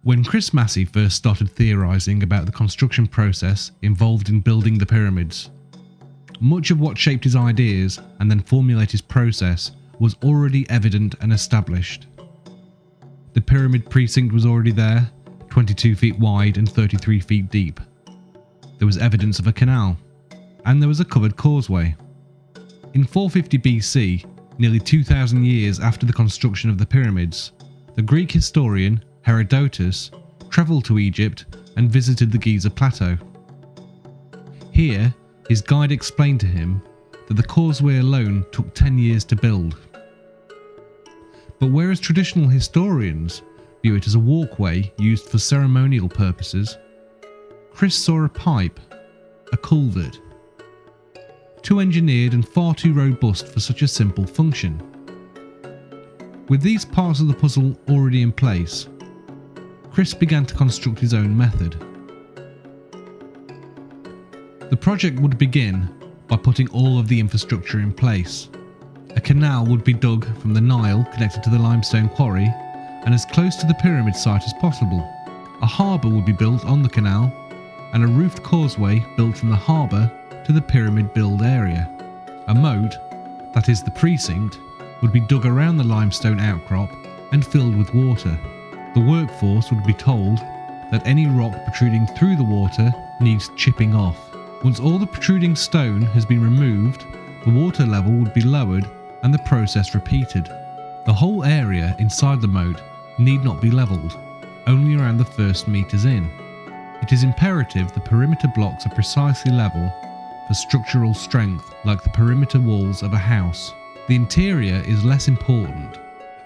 When Chris Massey first started theorising about the construction process involved in building the pyramids, much of what shaped his ideas and then formulated his process was already evident and established. The pyramid precinct was already there, 22 feet wide and 33 feet deep. There was evidence of a canal, and there was a covered causeway. In 450 BC, nearly 2,000 years after the construction of the pyramids, the Greek historian Herodotus travelled to Egypt and visited the Giza Plateau. Here, his guide explained to him that the causeway alone took 10 years to build. But whereas traditional historians view it as a walkway used for ceremonial purposes, Chris saw a pipe, a culvert, too engineered and far too robust for such a simple function. With these parts of the puzzle already in place, Chris began to construct his own method. The project would begin by putting all of the infrastructure in place. A canal would be dug from the Nile connected to the limestone quarry and as close to the pyramid site as possible. A harbour would be built on the canal and a roofed causeway built from the harbour to the pyramid build area. A moat, that is the precinct, would be dug around the limestone outcrop and filled with water. The workforce would be told that any rock protruding through the water needs chipping off. Once all the protruding stone has been removed, the water level would be lowered and the process repeated. The whole area inside the moat need not be levelled, only around the first metres in. It is imperative the perimeter blocks are precisely level for structural strength, like the perimeter walls of a house. The interior is less important,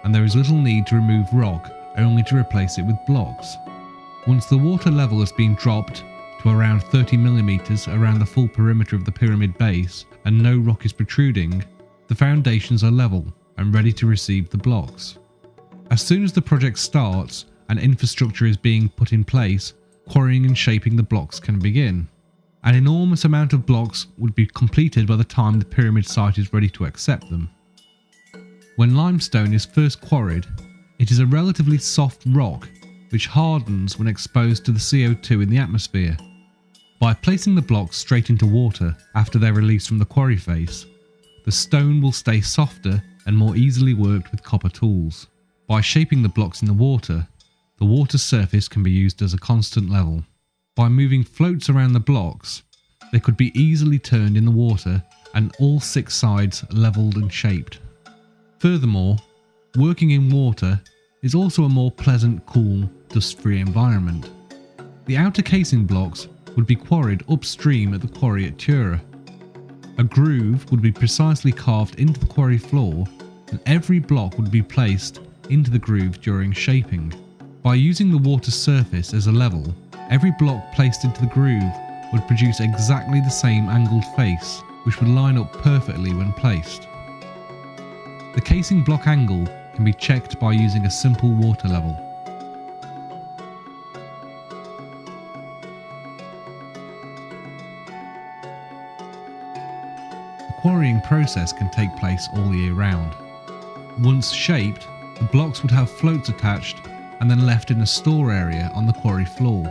and there is little need to remove rock, only to replace it with blocks. Once the water level has been dropped to around 30 millimeters around the full perimeter of the pyramid base and no rock is protruding, the foundations are level and ready to receive the blocks. As soon as the project starts and infrastructure is being put in place, quarrying and shaping the blocks can begin. An enormous amount of blocks would be completed by the time the pyramid site is ready to accept them. When limestone is first quarried, it is a relatively soft rock which hardens when exposed to the CO2 in the atmosphere. By placing the blocks straight into water after they're released from the quarry face, the stone will stay softer and more easily worked with copper tools. By shaping the blocks in the water surface can be used as a constant level. By moving floats around the blocks, they could be easily turned in the water and all 6 sides levelled and shaped. Furthermore, working in water is also a more pleasant, cool, dust-free environment. The outer casing blocks would be quarried upstream at the quarry at Tura. A groove would be precisely carved into the quarry floor and every block would be placed into the groove during shaping. By using the water surface as a level, every block placed into the groove would produce exactly the same angled face, which would line up perfectly when placed. The casing block angle can be checked by using a simple water level. The quarrying process can take place all year round. Once shaped, the blocks would have floats attached and then left in a store area on the quarry floor.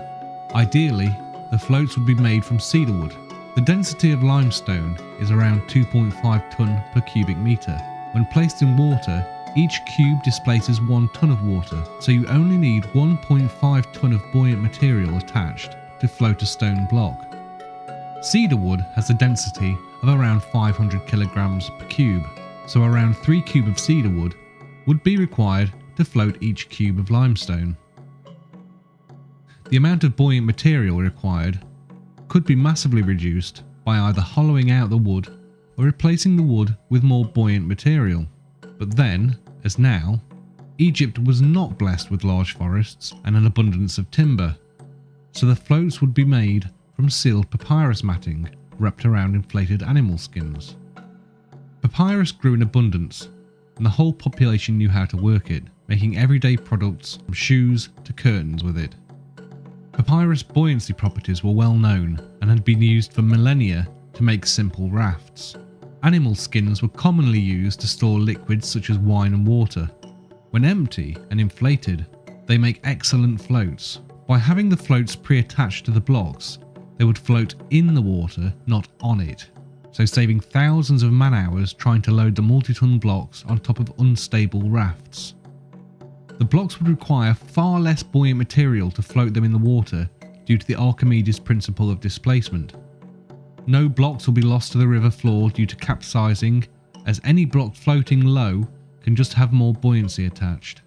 Ideally, the floats would be made from cedar wood. The density of limestone is around 2.5 tonne per cubic metre. When placed in water, each cube displaces 1 tonne of water, so you only need 1.5 tonne of buoyant material attached to float a stone block. Cedar wood has a density of around 500 kilograms per cube, so around 3 cubes of cedar wood would be required to float each cube of limestone. The amount of buoyant material required could be massively reduced by either hollowing out the wood or replacing the wood with more buoyant material. But then, as now, Egypt was not blessed with large forests and an abundance of timber, so the floats would be made from sealed papyrus matting wrapped around inflated animal skins. Papyrus grew in abundance, and the whole population knew how to work it, making everyday products from shoes to curtains with it. Papyrus buoyancy properties were well known and had been used for millennia to make simple rafts. Animal skins were commonly used to store liquids such as wine and water. When empty and inflated, They make excellent floats. By having the floats pre-attached to the blocks, they would float in the water, not on it, so saving thousands of man-hours trying to load the multi-ton blocks on top of unstable rafts. The blocks would require far less buoyant material to float them in the water due to the Archimedes principle of displacement. No blocks will be lost to the river floor due to capsizing, as any block floating low can just have more buoyancy attached.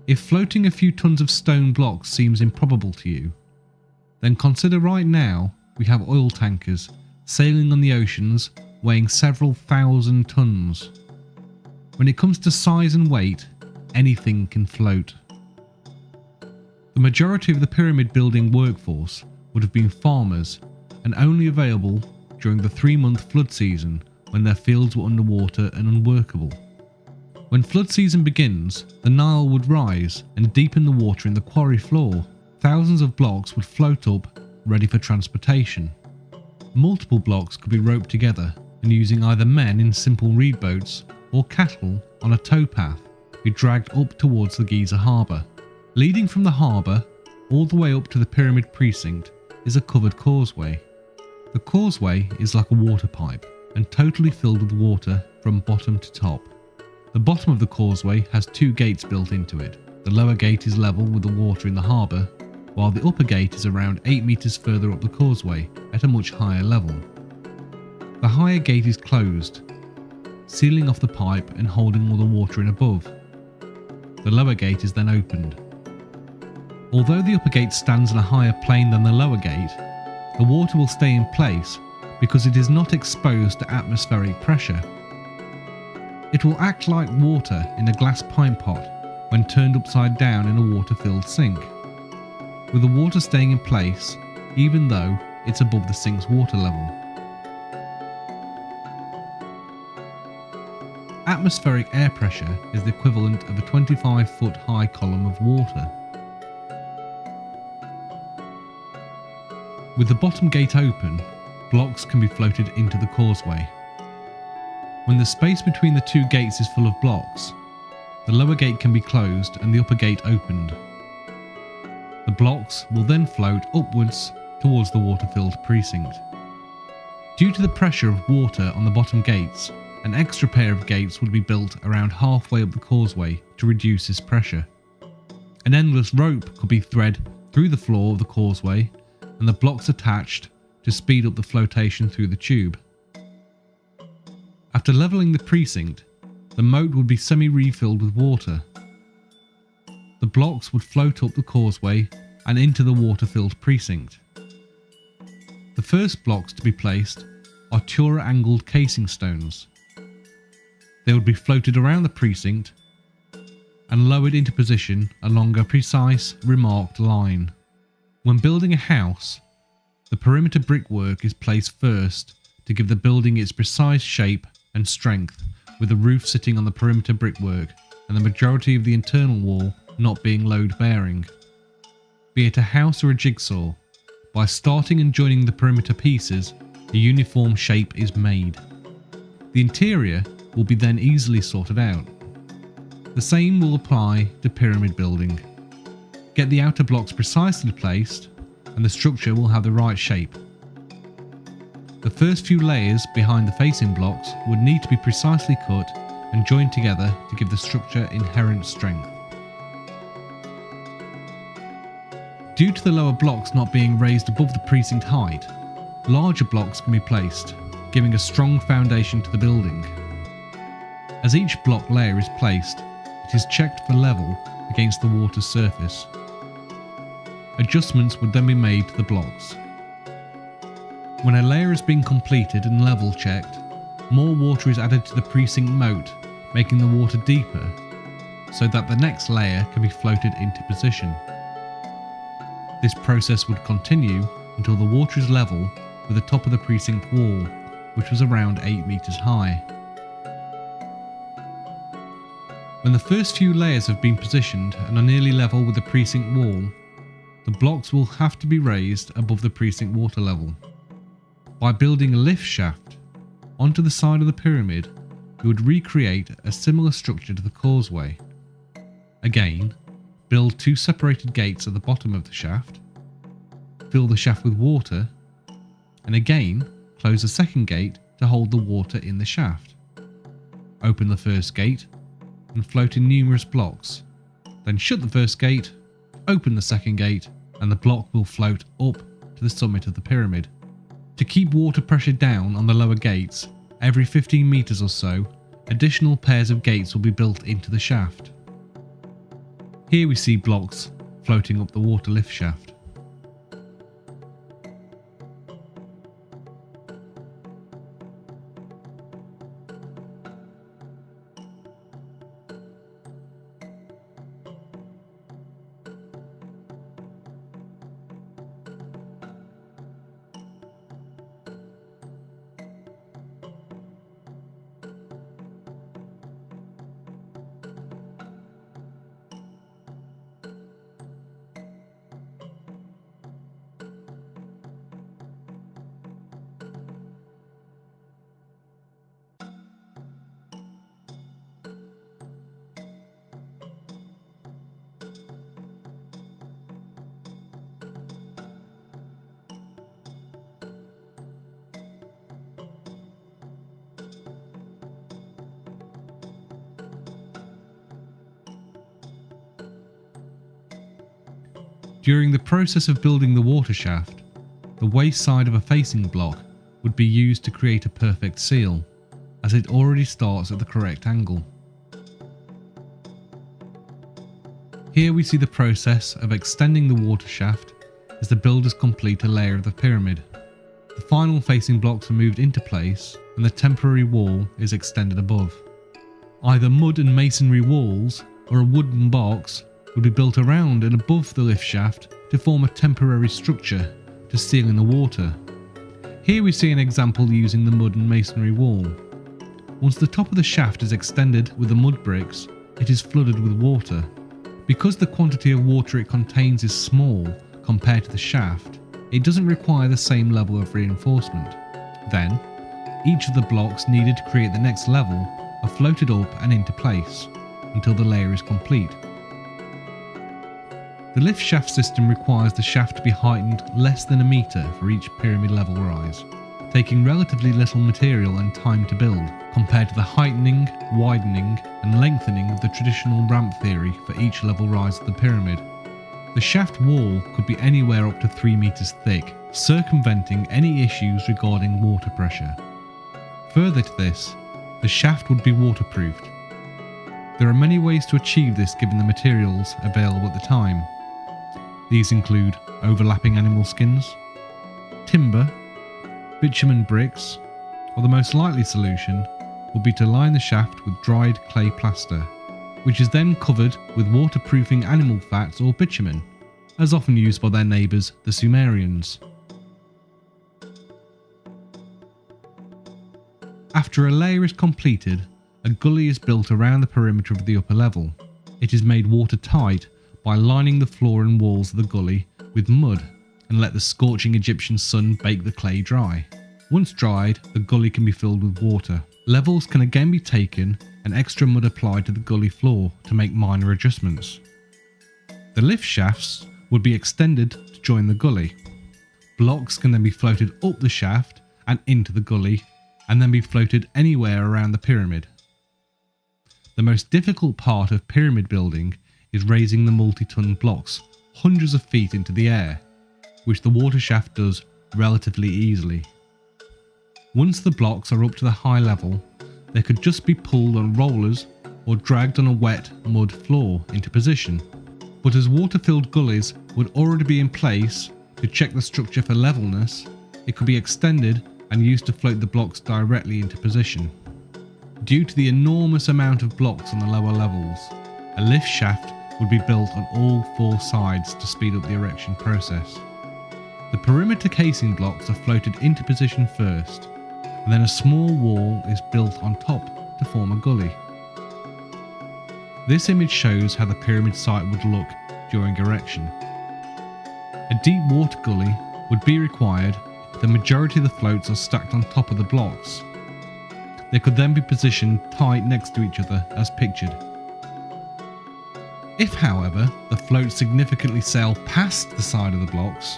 If floating a few tons of stone blocks seems improbable to you, then consider right now we have oil tankers sailing on the oceans weighing several thousand tons. When it comes to size and weight, anything can float. The majority of the pyramid building workforce would have been farmers and only available during the 3-month flood season when their fields were underwater and unworkable. When flood season begins, the Nile would rise and deepen the water in the quarry floor. Thousands of blocks would float up, ready for transportation. Multiple blocks could be roped together and using either men in simple reed boats or cattle on a towpath be dragged up towards the Giza harbour. Leading from the harbour all the way up to the pyramid precinct is a covered causeway. The causeway is like a water pipe and totally filled with water from bottom to top. The bottom of the causeway has 2 gates built into it. The lower gate is level with the water in the harbour, while the upper gate is around 8 metres further up the causeway at a much higher level. The higher gate is closed, sealing off the pipe and holding all the water in above. The lower gate is then opened. Although the upper gate stands on a higher plane than the lower gate, the water will stay in place because it is not exposed to atmospheric pressure. It will act like water in a glass pint pot when turned upside down in a water-filled sink, with the water staying in place even though it's above the sink's water level. Atmospheric air pressure is the equivalent of a 25-foot high column of water. With the bottom gate open, blocks can be floated into the causeway. When the space between the 2 gates is full of blocks, the lower gate can be closed and the upper gate opened. The blocks will then float upwards towards the water-filled precinct. Due to the pressure of water on the bottom gates, an extra pair of gates would be built around halfway up the causeway to reduce this pressure. An endless rope could be threaded through the floor of the causeway and the blocks attached to speed up the flotation through the tube. After levelling the precinct, the moat would be semi-refilled with water. The blocks would float up the causeway and into the water-filled precinct. The first blocks to be placed are Tura-angled casing stones. They would be floated around the precinct and lowered into position along a precise, remarked line. When building a house, the perimeter brickwork is placed first to give the building its precise shape and strength, with the roof sitting on the perimeter brickwork and the majority of the internal wall not being load-bearing. Be it a house or a jigsaw, by starting and joining the perimeter pieces, a uniform shape is made. The interior will be then easily sorted out. The same will apply to pyramid building. Get the outer blocks precisely placed and the structure will have the right shape. The first few layers behind the facing blocks would need to be precisely cut and joined together to give the structure inherent strength. Due to the lower blocks not being raised above the precinct height, larger blocks can be placed, giving a strong foundation to the building. As each block layer is placed, it is checked for level against the water's surface. Adjustments would then be made to the blocks. When a layer has been completed and level checked, more water is added to the precinct moat, making the water deeper, so that the next layer can be floated into position. This process would continue until the water is level with the top of the precinct wall, which was around 8 meters high. When the first few layers have been positioned and are nearly level with the precinct wall, the blocks will have to be raised above the precinct water level. By building a lift shaft onto the side of the pyramid, we would recreate a similar structure to the causeway. Again, Build 2 separated gates at the bottom of the shaft. Fill the shaft with water, and again close the second gate to hold the water in the shaft. Open the first gate and float in numerous blocks. Then shut the first gate, open the second gate, and the block will float up to the summit of the pyramid. To keep water pressure down on the lower gates, every 15 meters or so, additional pairs of gates will be built into the shaft. Here we see blocks floating up the water lift shaft. During the process of building the water shaft, the waste side of a facing block would be used to create a perfect seal, as it already starts at the correct angle. Here we see the process of extending the water shaft as the builders complete a layer of the pyramid. The final facing blocks are moved into place and the temporary wall is extended above. Either mud and masonry walls or a wooden box would be built around and above the lift shaft to form a temporary structure to seal in the water. Here we see an example using the mud and masonry wall. Once the top of the shaft is extended with the mud bricks, it is flooded with water. Because the quantity of water it contains is small compared to the shaft, it doesn't require the same level of reinforcement. Then, each of the blocks needed to create the next level are floated up and into place until the layer is complete. The lift shaft system requires the shaft to be heightened less than a metre for each pyramid level rise, taking relatively little material and time to build, compared to the heightening, widening and lengthening of the traditional ramp theory for each level rise of the pyramid. The shaft wall could be anywhere up to 3 meters thick, circumventing any issues regarding water pressure. Further to this, the shaft would be waterproofed. There are many ways to achieve this given the materials available at the time. These include overlapping animal skins, timber, bitumen bricks, or the most likely solution would be to line the shaft with dried clay plaster, which is then covered with waterproofing animal fats or bitumen, as often used by their neighbours the Sumerians. After a layer is completed, a gully is built around the perimeter of the upper level. It is made watertight by lining the floor and walls of the gully with mud and let the scorching Egyptian sun bake the clay dry. Once dried, the gully can be filled with water. Levels can again be taken and extra mud applied to the gully floor to make minor adjustments. The lift shafts would be extended to join the gully. Blocks can then be floated up the shaft and into the gully and then be floated anywhere around the pyramid. The most difficult part of pyramid building is raising the multi-ton blocks hundreds of feet into the air, which the water shaft does relatively easily. Once the blocks are up to the high level, they could just be pulled on rollers or dragged on a wet mud floor into position. But as water-filled gullies would already be in place to check the structure for levelness, it could be extended and used to float the blocks directly into position. Due to the enormous amount of blocks on the lower levels, a lift shaft would be built on all 4 sides to speed up the erection process. The perimeter casing blocks are floated into position first, and then a small wall is built on top to form a gully. This image shows how the pyramid site would look during erection. A deep water gully would be required if the majority of the floats are stacked on top of the blocks. They could then be positioned tight next to each other as pictured. If, however, the floats significantly sail past the side of the blocks,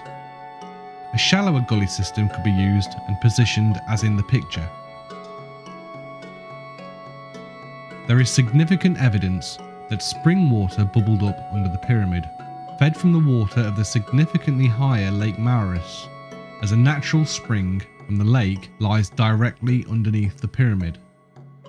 a shallower gully system could be used and positioned as in the picture. There is significant evidence that spring water bubbled up under the pyramid, fed from the water of the significantly higher Lake Maurus, as a natural spring from the lake lies directly underneath the pyramid.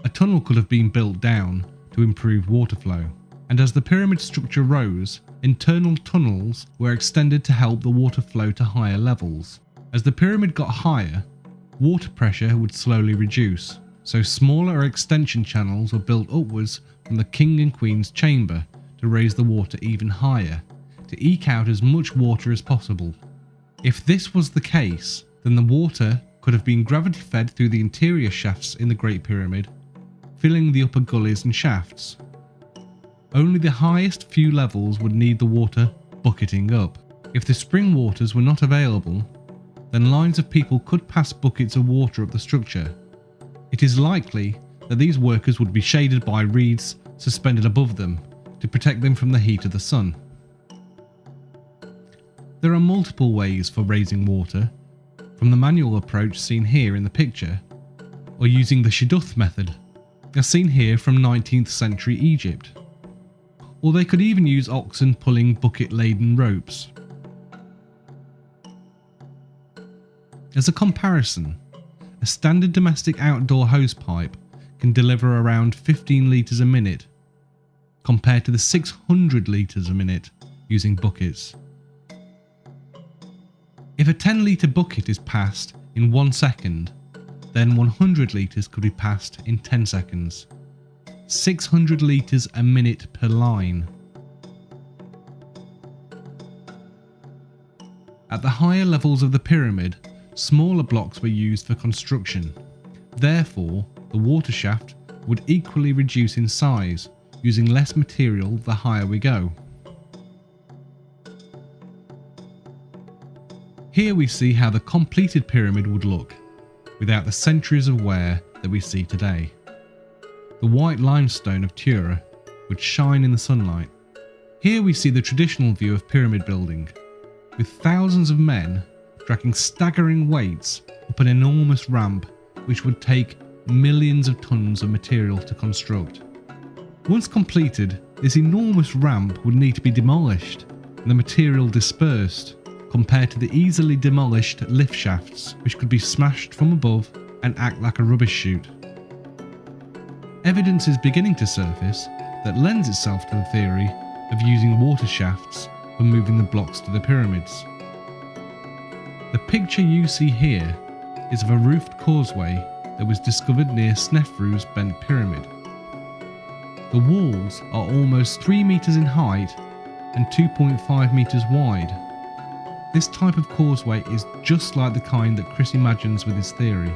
A tunnel could have been built down to improve water flow, and as the pyramid structure rose, internal tunnels were extended to help the water flow to higher levels. As the pyramid got higher, water pressure would slowly reduce, so smaller extension channels were built upwards from the king and queen's chamber to raise the water even higher, to eke out as much water as possible. If this was the case, then the water could have been gravity fed through the interior shafts in the Great Pyramid, filling the upper gullies and shafts. Only the highest few levels would need the water bucketing up. If the spring waters were not available, then lines of people could pass buckets of water up the structure. It is likely that these workers would be shaded by reeds suspended above them to protect them from the heat of the sun. There are multiple ways for raising water, from the manual approach seen here in the picture, or using the shidduch method, as seen here from 19th century Egypt. Or they could even use oxen pulling bucket-laden ropes. As a comparison, a standard domestic outdoor hosepipe can deliver around 15 litres a minute, compared to the 600 litres a minute using buckets. If a 10 litre bucket is passed in 1 second, then 100 litres could be passed in 10 seconds. 600 litres a minute per line. At the higher levels of the pyramid, smaller blocks were used for construction. Therefore, the water shaft would equally reduce in size, using less material the higher we go. Here we see how the completed pyramid would look, without the centuries of wear that we see today. The white limestone of Tura would shine in the sunlight. Here we see the traditional view of pyramid building, with thousands of men dragging staggering weights up an enormous ramp which would take millions of tons of material to construct. Once completed, this enormous ramp would need to be demolished and the material dispersed, compared to the easily demolished lift shafts which could be smashed from above and act like a rubbish chute. Evidence is beginning to surface that lends itself to the theory of using water shafts for moving the blocks to the pyramids. The picture you see here is of a roofed causeway that was discovered near Snefru's bent pyramid. The walls are almost 3 meters in height and 2.5 meters wide. This type of causeway is just like the kind that Chris imagines with his theory.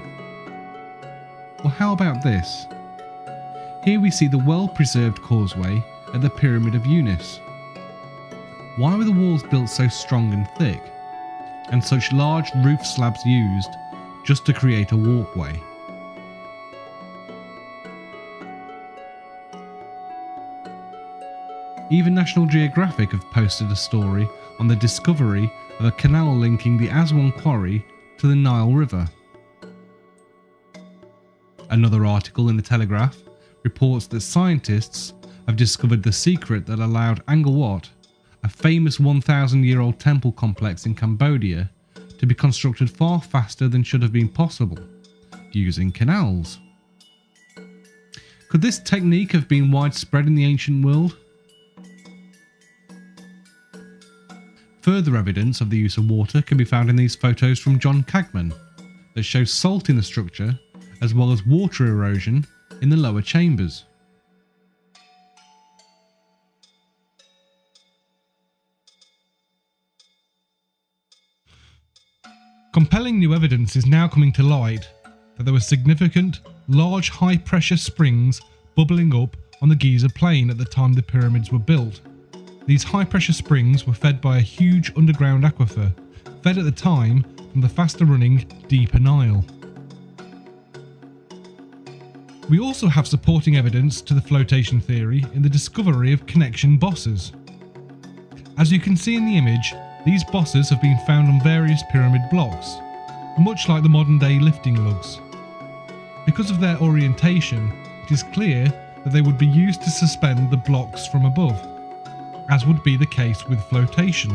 Well, how about this? Here we see the well-preserved causeway at the Pyramid of Unis. Why were the walls built so strong and thick, and such large roof slabs used just to create a walkway? Even National Geographic have posted a story on the discovery of a canal linking the Aswan Quarry to the Nile River. Another article in the Telegraph reports that scientists have discovered the secret that allowed Angkor Wat, a famous 1,000-year-old temple complex in Cambodia, to be constructed far faster than should have been possible, using canals. Could this technique have been widespread in the ancient world? Further evidence of the use of water can be found in these photos from John Cagman that show salt in the structure as well as water erosion in the lower chambers. Compelling new evidence is now coming to light that there were significant, large high-pressure springs bubbling up on the Giza Plain at the time the pyramids were built. These high-pressure springs were fed by a huge underground aquifer, fed at the time from the faster-running deeper Nile. We also have supporting evidence to the flotation theory in the discovery of connection bosses. As you can see in the image, these bosses have been found on various pyramid blocks, much like the modern day lifting lugs. Because of their orientation, it is clear that they would be used to suspend the blocks from above, as would be the case with flotation.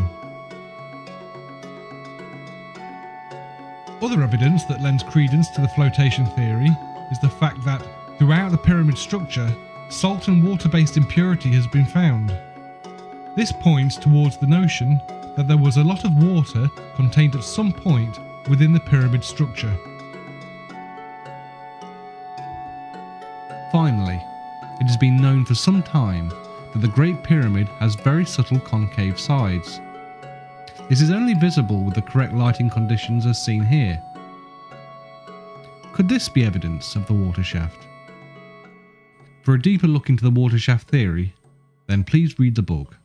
Other evidence that lends credence to the flotation theory is the fact that throughout the pyramid structure, salt and water-based impurity has been found. This points towards the notion that there was a lot of water contained at some point within the pyramid structure. Finally, it has been known for some time that the Great Pyramid has very subtle concave sides. This is only visible with the correct lighting conditions as seen here. Could this be evidence of the water shaft? For a deeper look into the water shaft theory, then please read the book.